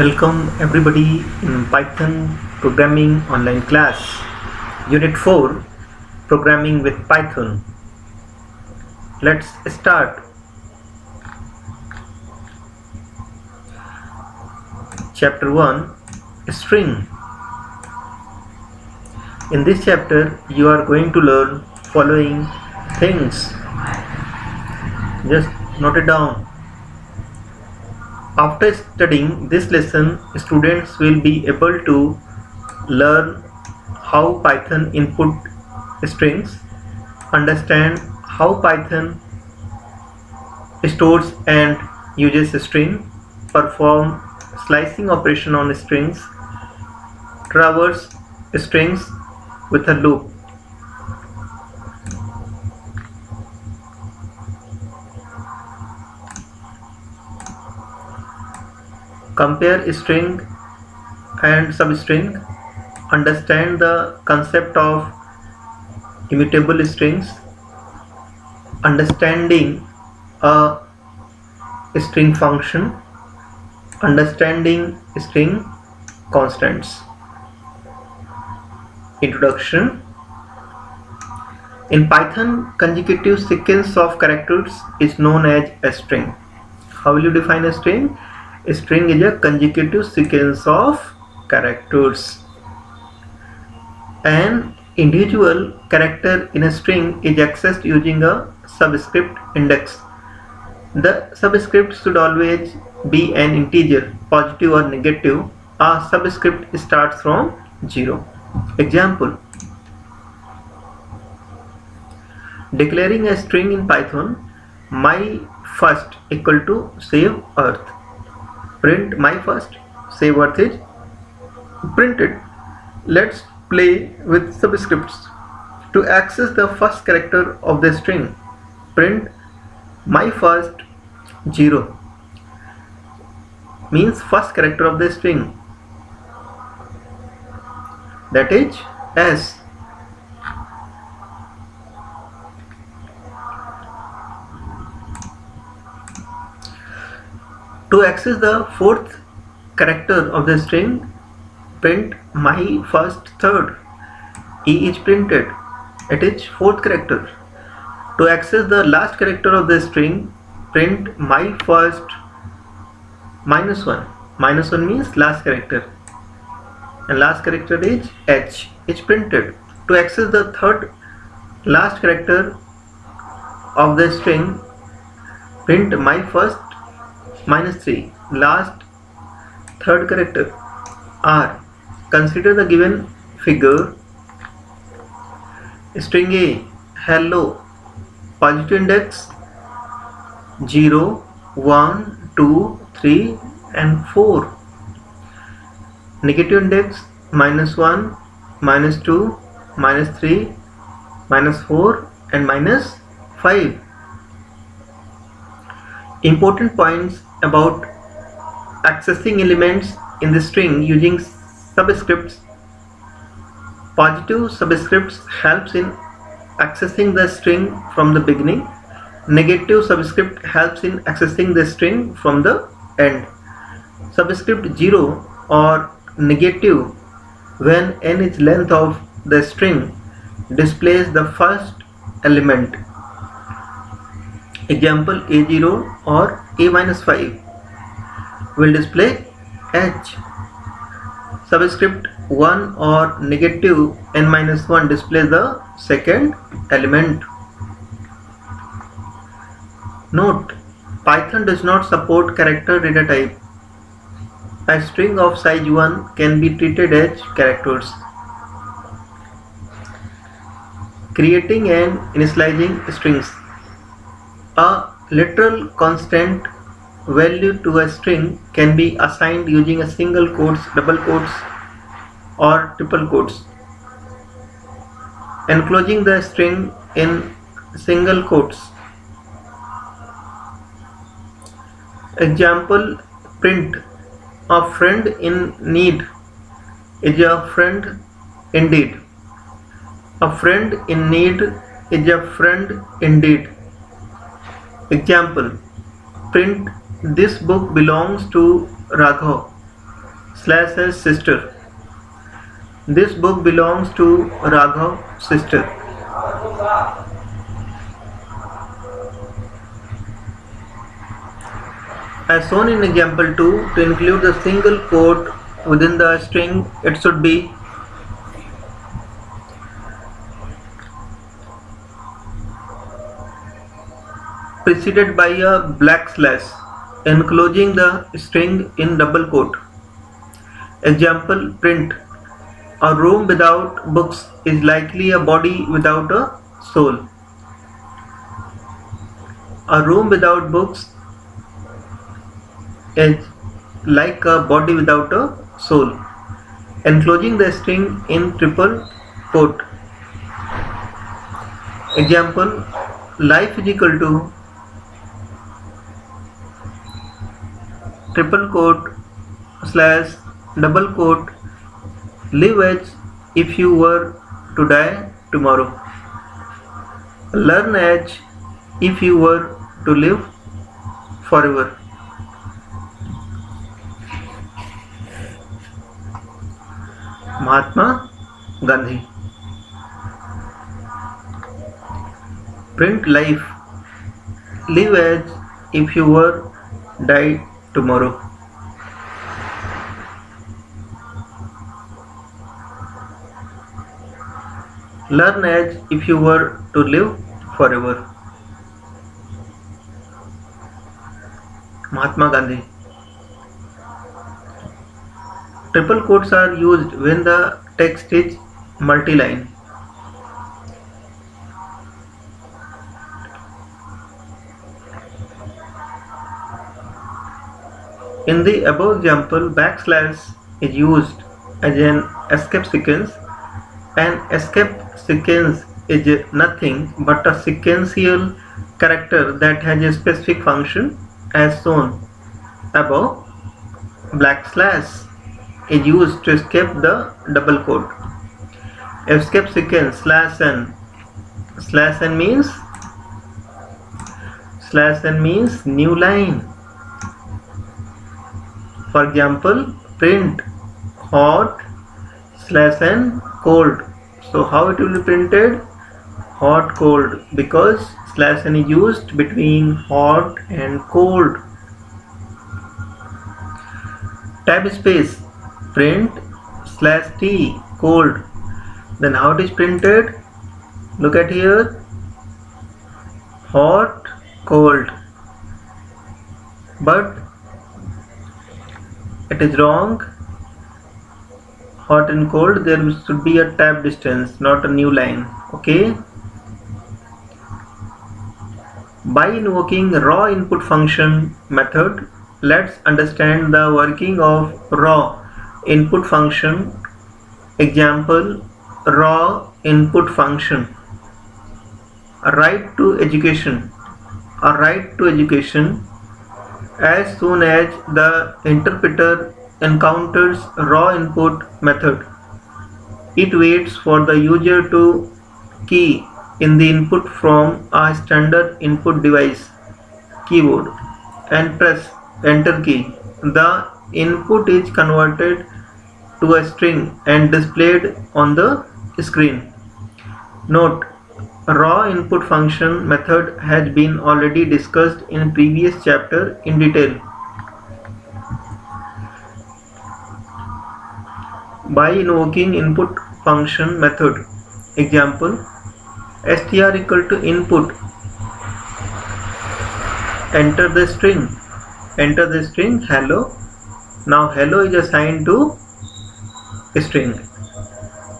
Welcome everybody in Python programming online class Unit 4 Programming with Python. Let's start. Chapter 1 String. In this chapter you are going to learn following things. Just note it down. After studying this lesson, students will be able to learn how Python input strings, understand how Python stores and uses string, perform slicing operation on strings, traverse strings with a loop. Compare string and substring, understand the concept of immutable strings, understanding a string function, understanding string constants. Introduction. In Python, consecutive sequence of characters is known as a string. How will you define a string? A string is a consecutive sequence of characters. An individual character in a string is accessed using a subscript index. The subscript should always be an integer, positive or negative. A subscript starts from 0. Example. Declaring a string in Python, my first equal to save earth. Print my first, save earth is printed. Let's play with subscripts. To access the first character of the string, print my first 0 means first character of the string, that is S. To access the fourth character of the string, print my first third. E is printed, it is fourth character. To access the last character of the string, print my first -1. -1 means last character, and last character is H, is printed. To access the third last character of the string, print my first -3, last third character R. Consider the given figure. String A, hello, positive index 0, 1, 2, 3 and 4. Negative index -1, -2, -3, -4 and -5. Important points about accessing elements in the string using subscripts. Positive subscripts helps in accessing the string from the beginning. Negative subscript helps in accessing the string from the end. Subscript 0 or negative when n is length of the string displays the first element. Example, A0 or A-5 will display H. Subscript 1 or negative n-1 displays the second element. Note, Python does not support character data type. A string of size 1 can be treated as characters. Creating and initializing strings. A literal constant value to a string can be assigned using a single quotes, double quotes or triple quotes. Enclosing the string in single quotes. Example, print a friend in need is a friend indeed. A friend in need is a friend indeed. Example, print this book belongs to Raghav slash S sister. This book belongs to Raghav's sister. As shown in example 2, to include the single quote within the string, it should be preceded by a black slash, enclosing the string in double quote. Example print. A room without books is likely a body without a soul. A room without books is like a body without a soul, enclosing the string in triple quote. Example, life is equal to triple quote slash double quote, live as if you were to die tomorrow. Learn as if you were to live forever. Mahatma Gandhi. Print life. Live as if you were die tomorrow. Learn as if you were to live forever. Mahatma Gandhi. Triple quotes are used when the text is multi-line. In the above example, backslash is used as an escape sequence. An escape sequence is nothing but a sequential character that has a specific function as shown above. Backslash is used to escape the double quote. Escape sequence slash n. Slash n means new line. For example, print hot slash n cold. So how it will be printed? Hot cold, because slash n is used between hot and cold. Tab space, print slash t cold. Then how it is printed? Look at here, hot cold, but it is wrong. Hot and cold, there should be a tab distance, not a new line. Okay. By invoking raw input function method, let's understand the working of raw input function. Example, raw input function. A right to education. A right to education. As soon as the interpreter encounters raw input method, it waits for the user to key in the input from a standard input device keyboard and press enter key. The input is converted to a string and displayed on the screen. Note, raw input function method has been already discussed in previous chapter in detail. By invoking input function method, example, str equal to input, enter the string hello. Now hello is assigned to string.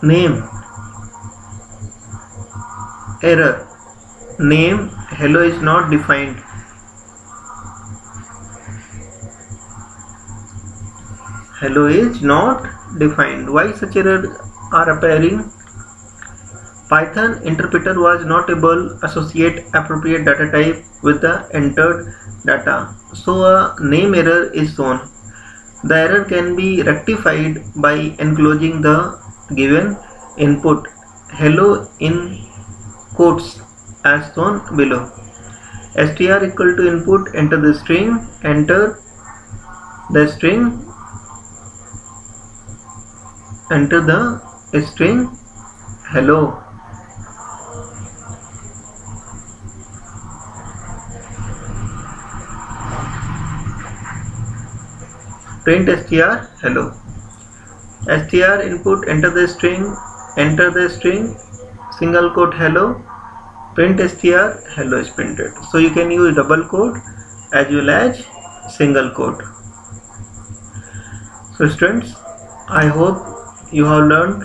Name, error, name hello is not defined. Hello is not defined. Why such errors are appearing? Python interpreter was not able to associate appropriate data type with the entered data, so a name error is shown. The error can be rectified by enclosing the given input hello in quotes as shown below. Str equal to input, enter the string, enter the string enter the string hello. Print str hello. Str input, enter the string, single quote hello, print str hello is printed. So you can use double quote as well as single quote. So students, I hope you have learned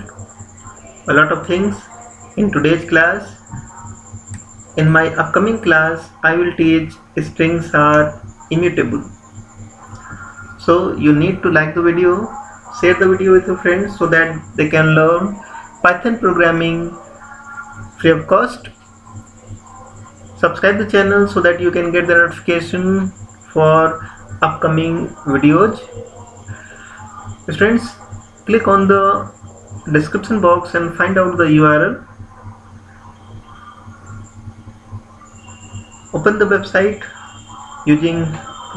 a lot of things in today's class. In my upcoming class, I will teach strings are immutable. So you need to like the video, share the video with your friends so that they can learn Python programming free of cost. Subscribe the channel so that you can get the notification for upcoming videos. Students, click on the description box and find out the URL. Open the website using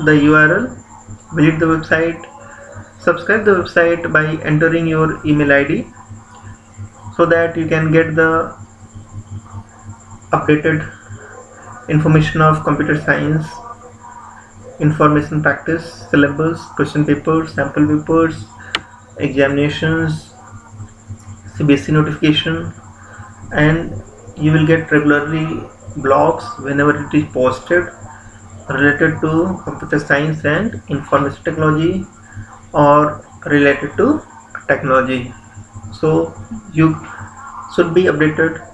the URL, visit the website, subscribe the website by entering your email ID so that you can get the updated information of computer science, information practice, syllabus, question papers, sample papers, examinations, CBSE notification, and you will get regularly blogs whenever it is posted related to computer science and information technology or related to technology. So you should be updated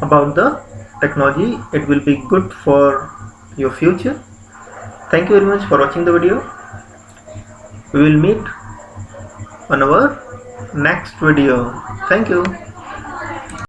about the technology. It will be good for your future. Thank you very much for watching the video. We will meet on our next video. Thank you.